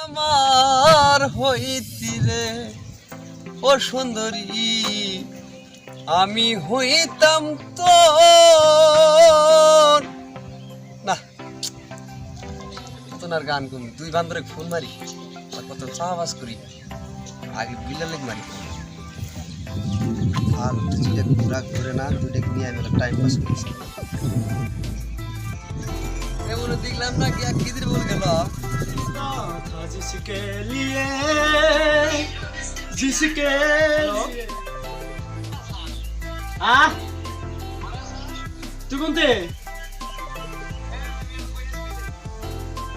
আমার হইতিরে ও সুন্দরী আমি হইতাম তো না কত না গান করি দুই বান্ধরে ফোন মারি আর কত চাওয়াজ করি আগে বিলালেক মারি আর দুইটা ঘোরা ঘুরে না দুইটা নিয়ে আমি টাইম পাস করছি এমন দেখলাম না কি কিদির বল গেল जिसके लिए जिसके তুই কোনতে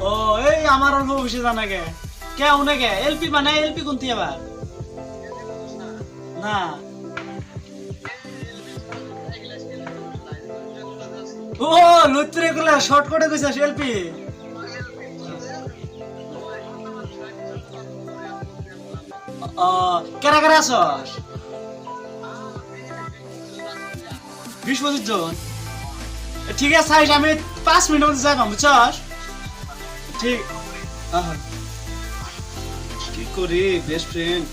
ও এই আমার অল্প বসে জানা গে কে উনে গে এলপি মানে এলপি কোনতে আবার না ও লুত্রে গুলা শর্টকাটে কইছাস এলপি কেরা কেরা আসস 20-25 জন ঠিক আছে আমি 5 মিনিট মধ্যে যাই বুঝছস ঠিক কি করি বেস্ট ফ্রেন্ড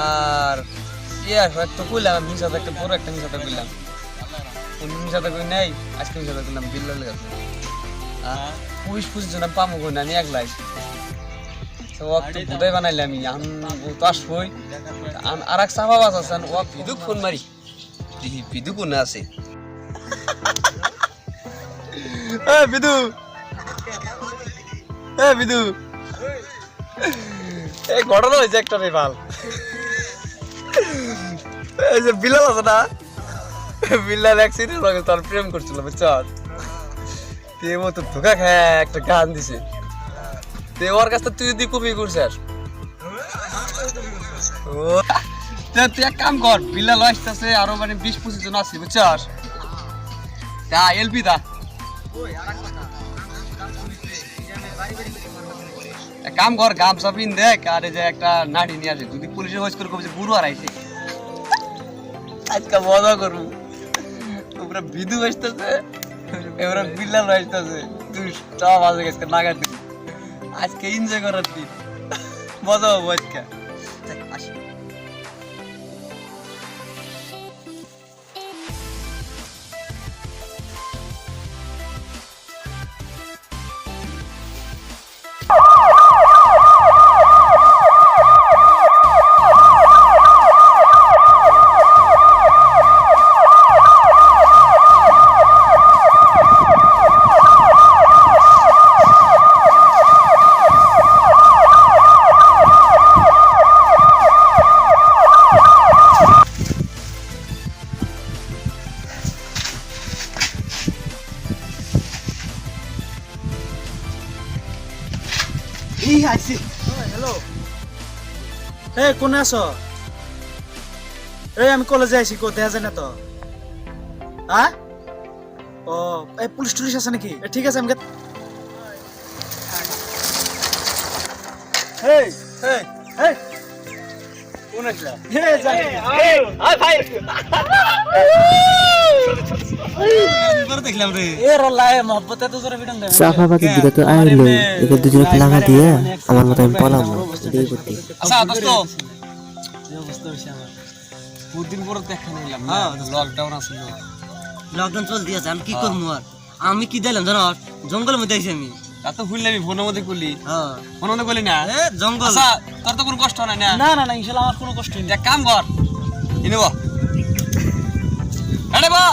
আর একটা কইলাম মিশাতে একটা বড় একটা মিশাতে কইলাম মিশাতে কই নাই আজকে মিশাতে কইলাম বিল্লাল কাছে 20-25 জন পামু কই না নি একলাই ওয়াক্ত বুদাই বানাইলাম আমি তো আসবই আর এক সাফা বাস আছেন ও বিদুক ফোন মারি দেখি বিদু কোনে আছে বিদু বিদু এই ঘটনা হয়েছে একটা রে ভাল এই যে বিলাল আছে না বিলাল অ্যাক্সিডেন্ট লাগে তার প্রেম করছিল বুঝছস তুই মতো ধোকা খায় একটা গান দিছে তে ওর কাছে তুই যদি কপি করছিস ও তুই এক কাম কর বিলাল আসতেছে আরো মানে 20-25 জন আছে বুঝছস তা এলপি দা এক কাম কর গামছা পিন দেখ আর এই যে একটা নাড়ি নিয়ে আসে যদি পুলিশে হোস করে কবে যে বুড়ো আর আইছে আজকে মজা করবো তোমরা বিদু আসতেছে এবার বিলাল আসতেছে তুই সব আজকে আজকে নাগা দিবি আজকে এনজয় করার দিন মজা হবো আজকে আসি হ্যালো এই কোনে আছো এই আমি কলেজে আইছি কো দেখা যায় না তো হ্যাঁ ও এই পুলিশ টুলিশ আছে নাকি ঠিক আছে আমাকে এই এই এই কোন আসলা এই যাই এই ভাই দেখলাম রে এ রলায় মহব্বতে তো জোরে ভিডিও দেন সাফাবাদের দিকে তো আইলো একে দুজনে লাগা দিয়ে আমার মত আমি পলাম এই করতে আচ্ছা দোস্ত এই অবস্থা হইছে আমার বহুত দিন পরে দেখা নিলাম না লকডাউন আছিল লকডাউন চল দিয়েছে আমি কি করবো আর আমি কি দিলাম জানো জঙ্গলের মধ্যে আইছি আমি তা তো ভুললাম ফোনের মধ্যে করলি হ্যাঁ ফোনের মধ্যে করলি না এ জঙ্গল আচ্ছা তোর তো কোনো কষ্ট হয় না না না না ইনশাআল্লাহ আমার কোনো কষ্ট নেই এক কাম কর ইনেব আরে বা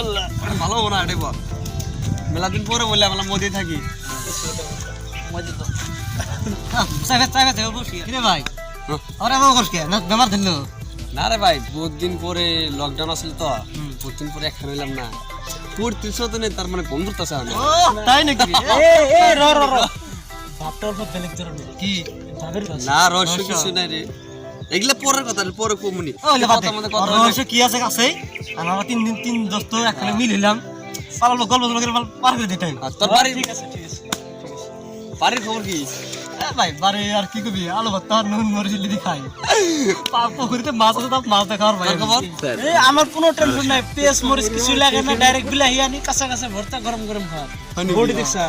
আল্লাহ ভালো হবে না আরে বা মেলা দিন পরে বললে আমরা মধ্যে থাকি মজা তো সাইবে সাইবে দেব বসি রে ভাই আরে আমার কষ্ট না বেমার ধরলো না রে ভাই বহুত দিন পরে লকডাউন আসল তো বহুত দিন পরে একখান হইলাম না তোর 300 দিনে তার মানে গন্ধ করতেছে না ও তাই নাকি এ র র র ভাবটা অল্প বেলেগ ধরনের কি ভাবের না রহস্য কিছু নাই রে এগুলা পরের কথা পরে কমুনি ওলে বাদ রহস্য কি আছে কাছে আমরা তিন দোস্ত একখানে মিল হইলাম পালালো গল্প করে পার করে দিতাম তোর বাড়ি ঠিক আছে বাড়ির খবর কি ভাই বারে আর কি করবি আলু ভর্তা আর নুন মরিচ দিয়ে খাই পুকুরিতে মাছ আছে তাপ মাছ দেখার ভাই এই আমার কোনো টেনশন নাই, পেঁয়াজ মরিচ কিছু লাগে না, ডাইরেক্ট বিলাহি আনি কাঁচা কাঁচা ভর্তা গরম গরম খা। বডি দেখছা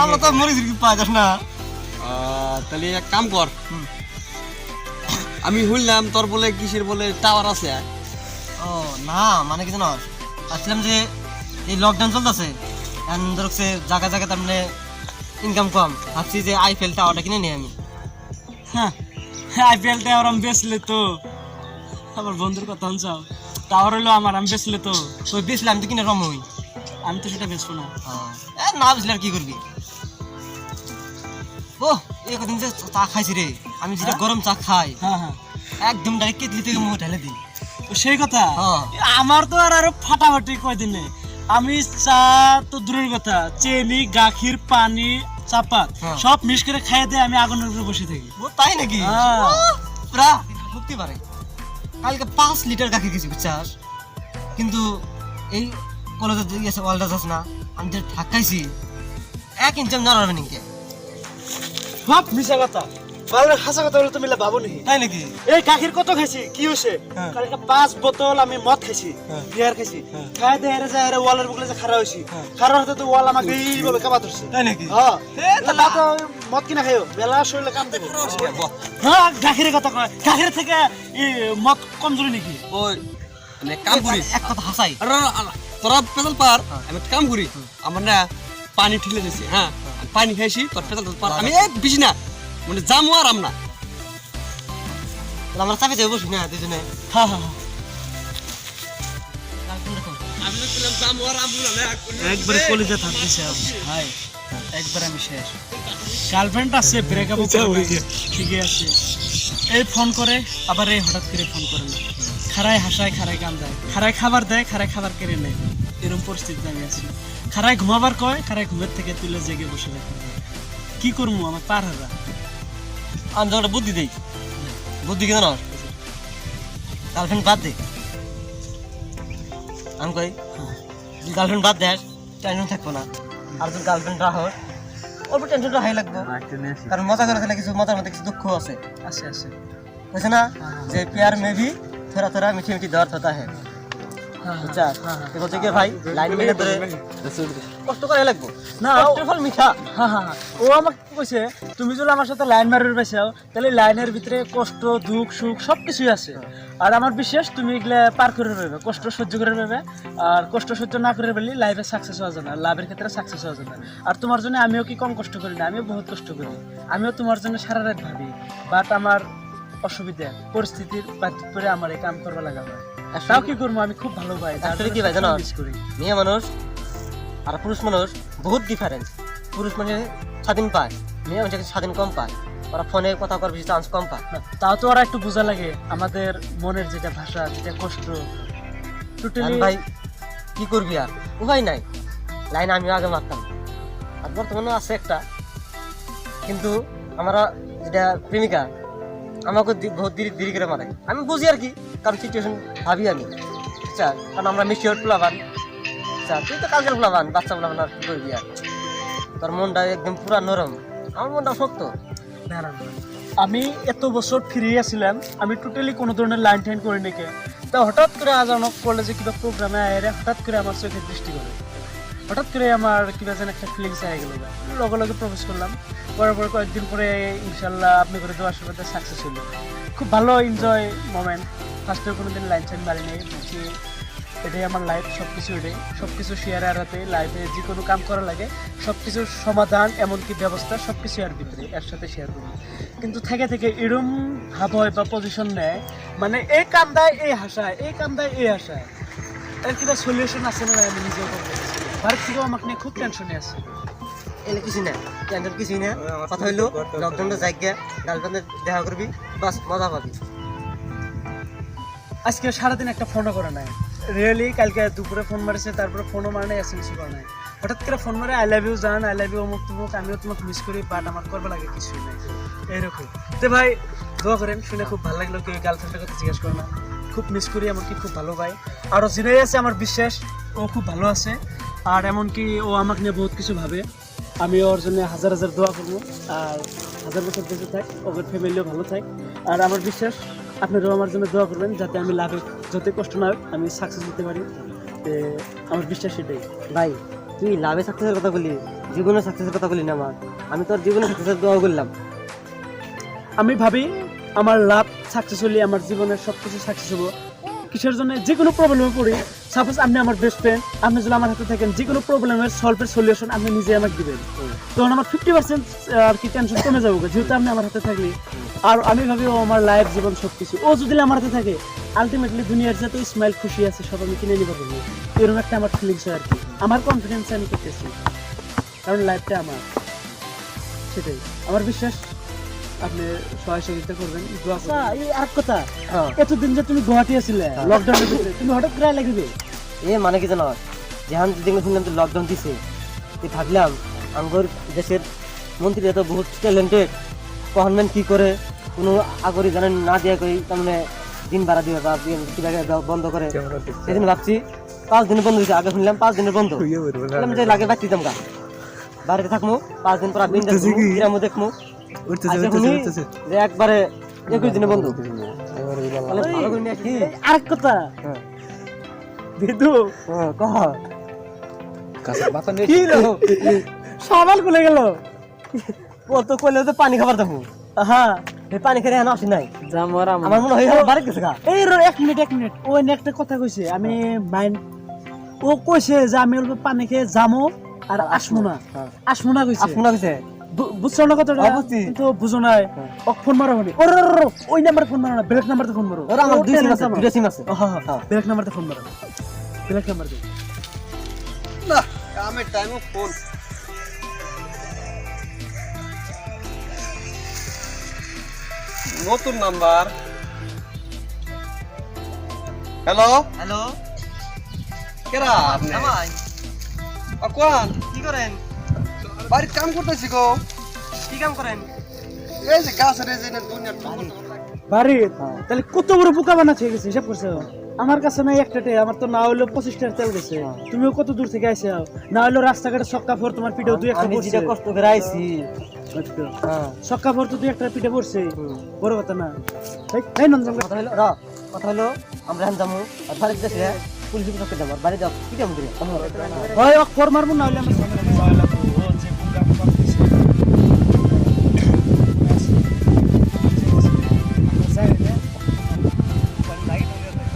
আমরা তো মরিচ কি পাওয়া যাস না। তাহলে এক কাম কর, আমি শুনলাম তোর বলে কিসের বলে টাওয়ার আছে। ও না মানে কিছু না, আসলাম যে এই লকডাউন চলতেছে ধরছে জায়গা জায়গা তার মানে ইনকাম কম, ভাবছি যে আইফেল টাওয়ারটা কিনে নিই আমি। হ্যাঁ আইপিএল টাওয়ার আমি বেচলে তো, আমার বন্ধুর কথা শুনছাও, টাওয়ার হলো আমার, আমি বেচলে তো। তো বেচলে আমি তো কিনে রম হই, আমি তো সেটা বেচবো না। না বেচলে আর কি করবি। ও এই কদিন যে চা খাইছি রে, আমি যেটা গরম চা খাই হ্যাঁ হ্যাঁ একদম ডাইরেক্ট কেটলি থেকে মুখ ঢেলে দিই। তো সেই কথা, হ্যাঁ। আমার তো আর আরো ফাটাফাটি কয়দিনে, আমি চা তো দূরের কথা, চিনি গাখির পানি চাপাত হ্যাঁ। সব মিক্স করে খাইয়ে দিয়ে আমি আগুনের উপরে বসে থাকি। ও তাই নাকি? হ্যাঁ। পুরা সত্যি পারে। কালকে 5 লিটার গাখি গেছি বুঝছাস, কিন্তু এই কলেজে গেছে ওয়ালটা যাস না, আমি যে ঠাকাইছি 1 ইঞ্চি আমি নাড়াবে নিকে। সব মিশা কথা, ভালো হাসা কথা বলে তুমি ভাবো নাকি? তাই নাকি? এই গাখির কত খাইছি, কি হয়েছে? হ্যাঁ। কালকে 5 বোতল আমি মদ খাইছি, হ্যাঁ। বিয়ার খাইছি, হ্যাঁ। খাই দিয়ে হেরে যায় ওয়ালের বুকলে যে খাড়া হয়েছি, হ্যাঁ। খাড়া হতে তো ওয়াল আমাকে এইভাবে কাবা ধরছে। তাই নাকি? হ্যাঁ এ তা তো মদ কিনা খাইও, বেলা শরীরে কাম দেবো। হ্যাঁ গাখিরের কথা কয়, গাখির থেকে এই মদ কমজোরি নাকি? ওই মানে কাম করিস, এক কথা হাসাই। তোরা পেছাল পার, আমি একটা কাম করি, আমার না পানি ঠিলে দিয়েছি, হ্যাঁ পানি খাইছি, তোর পেছাল পার, আমি বেশি না মানে জামু আর আম না। আমরা চাপে যাবো বসি না দুজনে। হ্যাঁ হ্যাঁ আমি বললাম জামু আর আম না। একবারে কলেজে থাকতেছে ভাই, একবার আমি শেষ। গার্লফ্রেন্ড আছে, ব্রেকআপ ঠিকই আছে, এই ফোন করে আবার এই হঠাৎ করে ফোন করে না, খারায় হাসায় খারায় কান দেয়, খারায় খাবার দেয় খারায় খাবার কেড়ে নেয়, এরকম পরিস্থিতিতে আমি আছি। খারায় ঘুমাবার কয়, খারায় ঘুমের থেকে তুলে জেগে বসে রাখে। কি করবো, আমার পার হারা। আমি যখন বুদ্ধি দিই, বুদ্ধি কেন গার্লফ্রেন্ড বাদ দে। আমি কই গার্লফ্রেন্ড বাদ দেয় টেনশন থাকবো না, আর যদি গার্লফ্রেন্ড রাহ অল্প টেনশনটা হাই লাগবো, কারণ মজা করে খেলে কিছু মজার মধ্যে কিছু দুঃখ আছে। আছে আছে বুঝছে না যে প্যার মে ভি থোড়া থোড়া মিঠি মিঠি দর্দ হতা হ্যাঁ। বুঝছা কি বলছে কি ভাই, লাইন মেরে ধরে কষ্ট করে লাগবো না, কষ্টের ফল মিঠা। হ্যাঁ হ্যাঁ হ্যাঁ। ও আমাকে কি কইছে, তুমি যদি আমার সাথে লাইন মারির পেছাও তাহলে লাইনের ভিতরে কষ্ট দুঃখ সুখ সবকিছুই আছে, আর আমার বিশ্বাস তুমি এগুলা পার করে পাবে, কষ্ট সহ্য করে পাবে, আর কষ্ট সহ্য না করে পারলে লাইফে সাকসেস হওয়া যায় না, লাভের ক্ষেত্রে সাকসেস হওয়া যায় না। আর তোমার জন্য আমিও কি কম কষ্ট করি না, আমিও বহুত কষ্ট করি, আমিও তোমার জন্য সারা রাত ভাবি, বাট আমার অসুবিধা পরিস্থিতির বাধ্য করে আমার এই কাম করবা লাগা হয়। তাও কি করবো, আমি খুব ভালো পাই। আসলে কি ভাই জানো, মিস করি। মেয়ে মানুষ আর পুরুষ মানুষ বহুত ডিফারেন্স। পুরুষ মানে স্বাধীন পায়, মেয়ে মানুষ স্বাধীন কম পায়, ওরা ফোনে কথা করার বেশি চান্স কম পায়। তাও তো ওরা একটু বোঝা লাগে আমাদের মনের যেটা ভাষা, যেটা কষ্ট টোটালি। ভাই কি করবি আর উপায় নাই, লাইন আমিও আগে মারতাম, আর বর্তমানে আছে একটা, কিন্তু আমরা যেটা প্রেমিকা আমাকে বহুত দেরি করে মারে, আমি বুঝি আর কি, কারণ সিচুয়েশন ভাবি আমি। আচ্ছা কারণ আমরা মিশিওর প্লাবান, আচ্ছা তুই তো কালকের প্লাবান, বাচ্চা প্লাবান, আর কি করবি আর, তোর মনটা একদম পুরা নরম, আমার মনটা শক্ত। না না না। আমি এত বছর ফ্রি আছিলাম, আমি টোটালি কোনো ধরনের লাইন টাইন করি নাকি, তা হঠাৎ করে আজ আমার কলেজে কিবা প্রোগ্রামে আয়, হঠাৎ করে আমার চোখে দৃষ্টি করে, হঠাৎ করে আমার কিবা যেন একটা ফিলিংস আগে গেল, লগে লগে প্রপোজ করলাম, করার পরে কয়েকদিন পরে ইনশাল্লাহ আপনি করে দেওয়ার সাথে সাকসেস হলো, খুব ভালো এনজয় মোমেন্ট। ফার্স্টে কোনো দিন লাইন টাইন মারি নেই, বলছি এটাই আমার লাইফ, সব কিছু এটাই, সব কিছু শেয়ার আরাতে লাইফে যে কোনো কাম করা লাগে সব কিছুর সমাধান এমনকি ব্যবস্থা সব কিছু এর ভিতরে এর সাথে শেয়ার করি। কিন্তু থেকে থেকে এরম ভাব হয় বা পজিশন নেয়, মানে এই কান্দায় এই হাসায়, এই কান্দায় এই হাসায়, এর কিবা সলিউশন আছে না আমি নিজেও করতে ভারত থেকেও আমাকে নিয়ে খুব টেনশনে আছে। এলে কিছু না, টেনশন কিছুই না, কথা হইলো লকডাউনটা জায়গা গার্লফ্রেন্ডের দেখা করবি, বাস মজা পাবি। আজকে সারাদিন একটা ফোনও করে নাই, রিয়েলি কালকে দুপুরে ফোন মারিছে, তারপরে ফোনও মারে নাই, এসএমএস করে নাই, হঠাৎ করে ফোন মারে আই লাভ ইউ জান, আই লাভ ইউ অমুক তুমুক, আমিও তোমাকে মিস করি, বাট আমার করবে লাগে কিছুই নাই, এইরকম। তো ভাই দোয়া করেন, শুনে খুব ভালো লাগলো, কেউ গার্লফ্রেন্ডের কথা জিজ্ঞেস করে না, খুব মিস করি, এমনকি খুব ভালো ভাই, আরও জিনাই আছে আমার বিশ্বাস ও খুব ভালো আছে, আর এমনকি ও আমাকে নিয়ে বহুত কিছু ভাবে, আমি ওর জন্য হাজার হাজার দোয়া করবো। আর 1000 বছর বেঁচে থাক, ওদের ফ্যামিলিও ভালো থাক। আর আমার বিশ্বাস আপনারাও আমার জন্য দোয়া করবেন যাতে আমি লাভে যতই কষ্ট না হোক আমি সাকসেস হতে পারি। আমার বিশ্বাস সেটাই। ভাই তুই লাভে সাকসেসের কথা বলি, জীবনে সাকসেসের কথা বলি না আমার। আমি তোর জীবনে সাকসেসের দোয়া করলাম। আমি ভাবি আমার লাভ সাকসেস হলে আমার জীবনের সব কিছু সাকসেস হবো। কিসের জন্য যে কোনো প্রবলেমে পড়ি, সাপোজ আপনি আমার বেস্ট ফ্রেন্ড, আপনি যদি আমার হাতে থাকেন যে কোনো প্রবলেমের সলভের সলিউশন আপনি নিজে আমাকে দিবেন, তখন আমার 50% আর কি টেনশন কমে যাবো যেহেতু আপনি আমার হাতে থাকলে। আর আমি ভাবি ও আমার লাইফ জীবন সব কিছু, ও যদি আমার হাতে থাকে আলটিমেটলি দুনিয়ার যত স্মাইল খুশি আছে সব আমি কিনে নিতে পারবো। এরকম একটা আমার ফিলিংস হয় আর কি। আমার কনফিডেন্স আমি করতেছি কারণ লাইফটা আমার, সেটাই আমার বিশ্বাস। আপনি সহযোগিতা করবেন, দোয়া করবেন। এই আর কথা, এতদিন যে তুমি গুয়াহাটি আছিলে লকডাউনের ভিতরে, তুমি হঠাৎ করে লাগবে মানে কি জানো, যেহান যেদিন শুনলাম তো লকডাউন দিছে, তুই ভাবলাম আঙ্গর দেশের মন্ত্রী এত বহুত ট্যালেন্টেড, গভর্নমেন্ট কি করে কোনো আগরি জানেন না দিয়া কই তার দিন ভাড়া দিবে বা কিভাবে বন্ধ করে। সেদিন ভাবছি 5 দিন বন্ধ হয়েছে, আগে শুনলাম 5 দিনের বন্ধ, বললাম যে লাগে বাড়তে দিতাম গা, বাড়িতে থাকবো 5 দিন পর গ্রামও দেখবো। যে একবারে 21 দিনে বন্ধ। আরেক কথা বিদু, সাবাল খুলে গেল, কত কইলে তো পানি খাবার দেবো। হ্যাঁ এই পানি খেয়ে এখন আসি নাই, আমার মনে হয় বাড়ি গেছে গা। এই এক মিনিট ওই একটা কথা কইছে, আমি মাইন্ড ও কইছে যে আমি অল্প পানি খেয়ে যামো আর আসমো না, আসমো না কইছে। বুঝছো না কথাটা? কিন্তু বুঝো নাই, ফোন মারো মানে ওই নাম্বার ফোন মারো না, ব্ল্যাক নাম্বারতে ফোন মারো। আমার দুইটা সিম আছে। হ্যাঁ ব্ল্যাক নাম্বারতে ফোন মারো, ব্ল্যাক নাম্বার দে না কামের টাইমে ফোন। নতুন নাম্বার। হ্যালো হ্যালো, কেরা আপনি? জামাই কোন কি করেন? বাড়ির কাম করতেছি গো। কি কাম করেন? এই যে গাছের এই যে দুনিয়ার বাড়ি, তাহলে কত বড় বোকা বানাচ্ছে গেছে হিসাব করছো? আমার কাছে নাই একটাতে, আমার তো না হইলো 25 টাকার তেল গেছে। তুমিও কত দূর থেকে আইছো, না হইলো রাস্তাঘাটে ছক্কা ফোর তোমার পিঠে দুই একটা পড়ছে। কষ্ট করে আইছি, ছক্কা ফোর তো দুই একটা পিঠে পড়ছে, বড় কথা না। এই নন্দন কথা হলো আমরা এখন যাবো আর বাড়িতে যাচ্ছি, পুলিশ চক্কে যাবো, বাড়ি যাও কি যাবো দিলে হয় ফোর মারবো, না হইলে আমরা সামনে যাওয়া লাগবো। ও যে বোকা বোকা করছে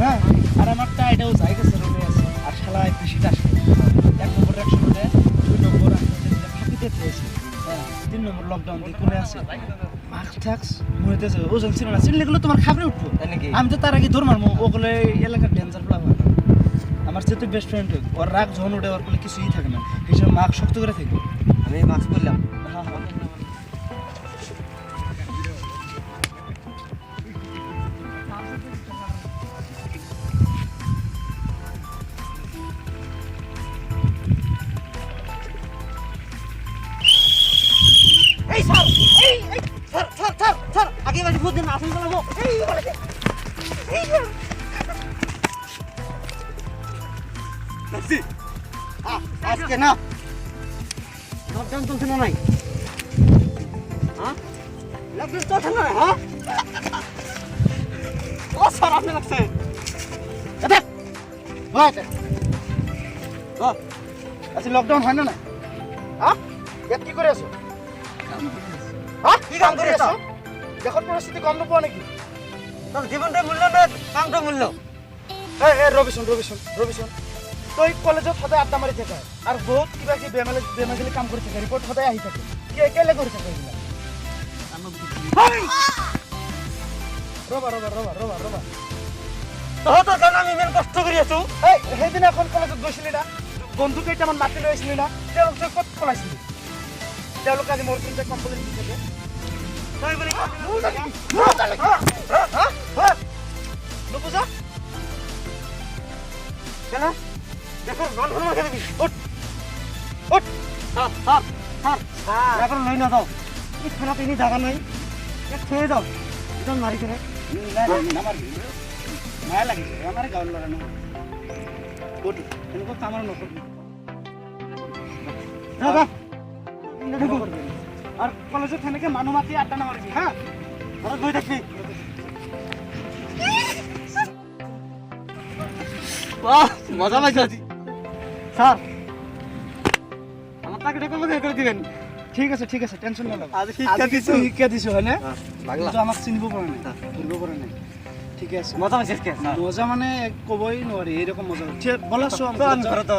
হ্যাঁ, আর আমার টাইটাও যাই গেছে রোডে আছে, আর শালায় বেশিটা আসে 1 নম্বর 100 মধ্যে 2 নম্বর ফাঁকিতে পেয়েছে, 3 নম্বর লকডাউন দিয়ে কোনে আছে মাস্ক ট্যাক্স মরেতেছে। ওজন ছিল না, চিনলে গুলো তোমার খাবারে উঠবো। আমি তো তার আগে ধর মারবো, ওগুলো এলাকার ডেঞ্জার প্লাব। আমার যেহেতু বেস্ট ফ্রেন্ড, ওর রাগ যখন উঠে ওর কোনো কিছুই থাকে না, হিসেবে মাস্ক শক্ত করে থাকবে। আমি মাস্ক করলাম। এই স্যার, এই স্যার আগে বাড়ি ভূত দিন আসুন বলবো। আজকে না লকডাউন চলছে না নাই, হ্যাঁ লকডাউন চলছে না, হ্যাঁ ও স্যার আপনি লাগছে আচ্ছা লকডাউন হয় না না, হ্যাঁ কি করে আছো? হ্যাঁ কি কাম করে আছো? যখন পরিস্থিতি কম নেবো নাকি? তোর জীবনটা মূল্য না কামটা মূল্য। রবিশন তুই কলেজত সদায় আড্ডা মারি থাকে আর বহুত কিবা কি বেমাগিলি কাম কৰি থাকে, রিপোর্ট সদায় আহি থাকে, কেলে কৰি থাকে এইবিলাক? ৰবা তহঁতৰ কাৰণে আমি ইমান কষ্ট কৰি আছো। সেইদিনা এখন কলেজত গৈছিলি না, বন্ধু কেইটামান মাতি লৈ আহিছিলি না, তেওঁলোক তই ক'ত পলাইছিলি? তেওঁলোকে আজি মোৰ কিন্তু কমপ্লেইন দি থাকে। নুবুজা কেনা দেখোন মান ধর্ম খেলে দিবি। উঠ এখন লই না দাও, এই খানা তিনি জায়গা নাই, খেয়ে দাও একদম মারি করে মায়া লাগিছে আমার গাঁৱৰ ল'ৰা নহয়। ক'তো এনেকুৱা কামৰ নকৰিবি। আর কলেজত সেনেকে মানুহ মাতি আড্ডা নামাৰিবি হা ঘৰত গৈ থাকিবি মজা পাইছো আজি স্যার আমার টাকাটা কবে করে দিবেন ঠিক আছে টেনশন নল'ব আজি শিক্ষা দিছো শিক্ষা দিছো হয়নে বাংলা কিন্তু আমাক চিনিব পৰা নাই ধৰিব পৰা নাই ঠিকে আছে মজা পাইছিস কে মজা মানে ক'বই নোৱাৰি এইরকম মজা ঠিক বলা চোৱা ঘৰত